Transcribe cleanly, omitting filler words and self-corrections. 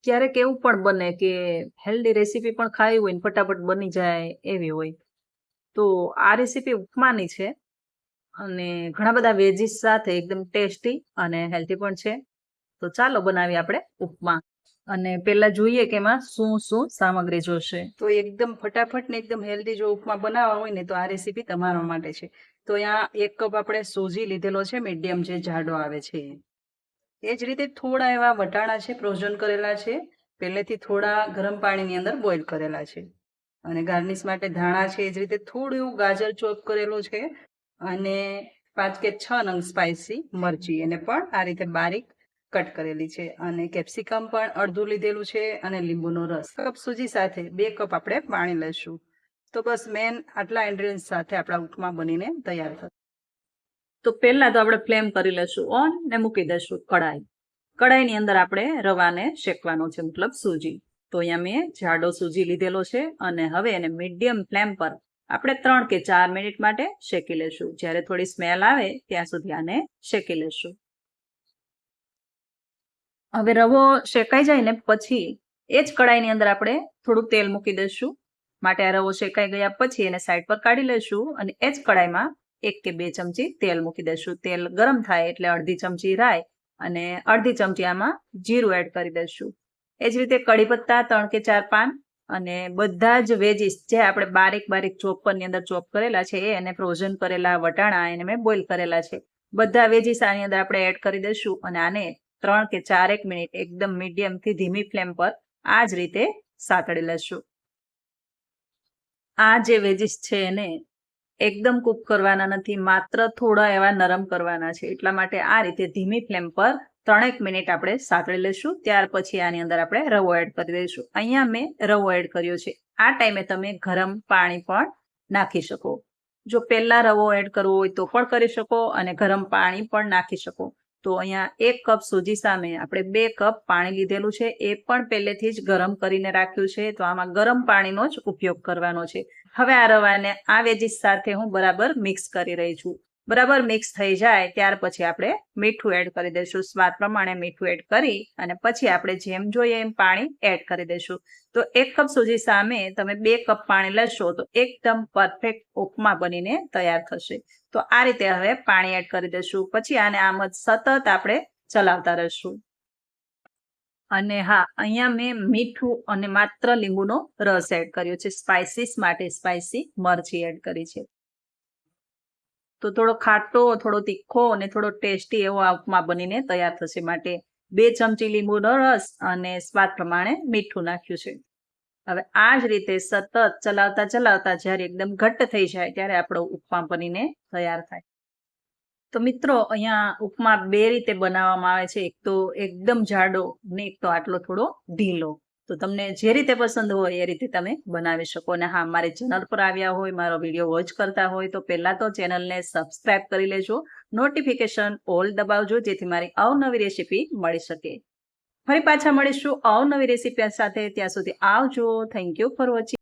ક્યારેક એવું પણ બને કે હેલ્ધી રેસીપી પણ ખાવી હોય ને ફટાફટ બની જાય એવી હોય. તો આ રેસીપી ઉપમાની છે અને ઘણા બધા વેજીસ સાથે એકદમ ટેસ્ટી અને હેલ્ધી પણ છે. તો ચાલો બનાવીએ આપણે ઉપમા. અને પેલા જોઈએ કે એમાં શું શું સામગ્રી જોશે. તો એકદમ ફટાફટ ને એકદમ હેલ્ધી જો ઉપમા બનાવવા હોય ને તો આ રેસીપી તમારા માટે છે. તો અહીંયા 1 કપ આપણે સોજી લીધેલો છે, મીડિયમ જે જાડો આવે છે. એ જ રીતે થોડા એવા વટાણા છે, ફ્રોઝન કરેલા છે, પહેલેથી થોડા ગરમ પાણીની અંદર બોઇલ કરેલા છે. અને ગાર્નિશ માટે ધાણા છે. એ જ રીતે થોડું એવું ગાજર ચોપ કરેલું છે અને 5 કે 6 નંગ સ્પાઇસી મરચી એને પણ આ રીતે બારીક કટ કરેલી છે. અને કેપ્સિકમ પણ અડધું લીધેલું છે અને લીંબુનો રસ. કપ સૂજી સાથે 2 કપ આપણે પાણી લઈશું. તો બસ મેન આટલા ઇન્ગ્રેડિયન્ટ સાથે આપણા ઉપમા બનીને તૈયાર થશે. તો પહેલા તો આપણે ફ્લેમ કરી લેશું ઓન ને મૂકી દઈશું કડાઈ. કડાઈની અંદર આપણે રવાને શેકવાનો છે, મતલબ સૂજી. તો અહીંયા મેં જાડો સૂજી લીધેલો છે અને હવે એને મીડિયમ ફ્લેમ પર આપણે 3 કે 4 મિનિટ માટે શેકી લેશું. જ્યારે થોડી સ્મેલ આવે ત્યાં સુધી આને શેકી લેશું. હવે રવો શેકાઈ જાય ને પછી એ જ કડાઈની અંદર આપણે થોડું તેલ મૂકી દઈશું. માટે આ રવો શેકાઈ ગયા પછી એને સાઈડ પર કાઢી લઈશું અને એ જ કડાઈમાં 1 કે 2 ચમચી તેલ મૂકી દઈશું. તેલ ગરમ થાય એટલે અડધી ચમચી રાઈ અને અડધી ચમચી આમાં જીરું એડ કરી દઈશું. એ જ રીતે કઢી પત્તા 3 કે 4 પાન અને બધા જ વેજીસ જે આપણે બારીક બારીક ચોપરની અંદર ચોપ કરેલા છે એને ફ્રોઝન કરેલા વટાણા એને મેં બોઇલ કરેલા છે. બધા વેજીસ આની અંદર આપણે એડ કરી દઈશું અને આને 3 કે 4 મિનિટ એકદમ મીડિયમથી ધીમી ફ્લેમ પર આ જ રીતે સાતળી લેશું. આ જે વેજીસ છે એને એકદમ કૂક કરવાના નથી, માત્ર થોડા એવા નરમ કરવાના છે. એટલા માટે આ રીતે ધીમી ફ્લેમ પર 3 મિનિટ આપણે સાતળી લઈશું. ત્યાર પછી આની અંદર આપણે રવો એડ કરી દઈશું. અહીંયા મેં રવો એડ કર્યો છે. આ ટાઈમે તમે ગરમ પાણી પણ નાખી શકો. જો પહેલા રવો એડ કરવો હોય તો પણ કરી શકો અને ગરમ પાણી પણ નાખી શકો. તો અહીંયા 1 કપ સૂજી સામે આપણે 2 કપ પાણી લીધેલું છે. એ પણ પહેલેથી જ ગરમ કરીને રાખ્યું છે. તો આમાં ગરમ પાણીનો જ ઉપયોગ કરવાનો છે. હવે આ રવાને આ વેજીસ સાથે હું બરાબર મિક્સ કરી રહી છું. બરાબર મિક્સ થઈ જાય ત્યાર પછી આપણે મીઠું એડ કરી દઈશું. સ્વાદ પ્રમાણે મીઠું એડ કરી અને પછી આપણે જેમ જોઈએ એમ પાણી એડ કરી દઈશું. તો 1 કપ સૂજી સામે તમે 2 કપ પાણી લેશો તો એકદમ પરફેક્ટ ઉપમા બનીને તૈયાર થશે. તો આ રીતે હવે પાણી એડ કરી દઈશું. પછી આને આમ જ સતત આપણે ચલાવતા રહીશું. અને હા, અહીંયા મેં મીઠું અને માત્ર લીંબુનો રસ એડ કર્યો છે. સ્પાઇસીસ માટે સ્પાઇસી મરચી એડ કરી છે. તો થોડો ખાટો, થોડો તીખો અને થોડો ટેસ્ટી એવો આ ઉપમા બનીને તૈયાર થશે. માટે 2 ચમચી લીંબુનો રસ અને સ્વાદ પ્રમાણે મીઠું નાખ્યું છે. હવે આ જ રીતે સતત ચલાવતા ચલાવતા જ્યારે એકદમ ઘટ્ટ થઈ જાય ત્યારે આપણો ઉપમા બનીને તૈયાર થાય. તો મિત્રો અહીંયા ઉપમા 2 રીતે બનાવવામાં આવે છે. એક તો એકદમ જાડો અને એક તો આટલો થોડો ઢીલો. તો તમને જે રીતે પસંદ હોય એ રીતે તમે બનાવી શકો. અને હા, મારી ચેનલ પર આવ્યા હોય, મારો વિડીયો વોચ કરતા હોય તો પહેલાં તો ચેનલને સબસ્ક્રાઇબ કરી લેજો. નોટિફિકેશન ઓલ દબાવજો જેથી મારી અવનવી રેસીપી મળી શકે. ફરી પાછા મળીશું અવનવી રેસીપી સાથે. ત્યાં સુધી આવજો. Thank you for watching.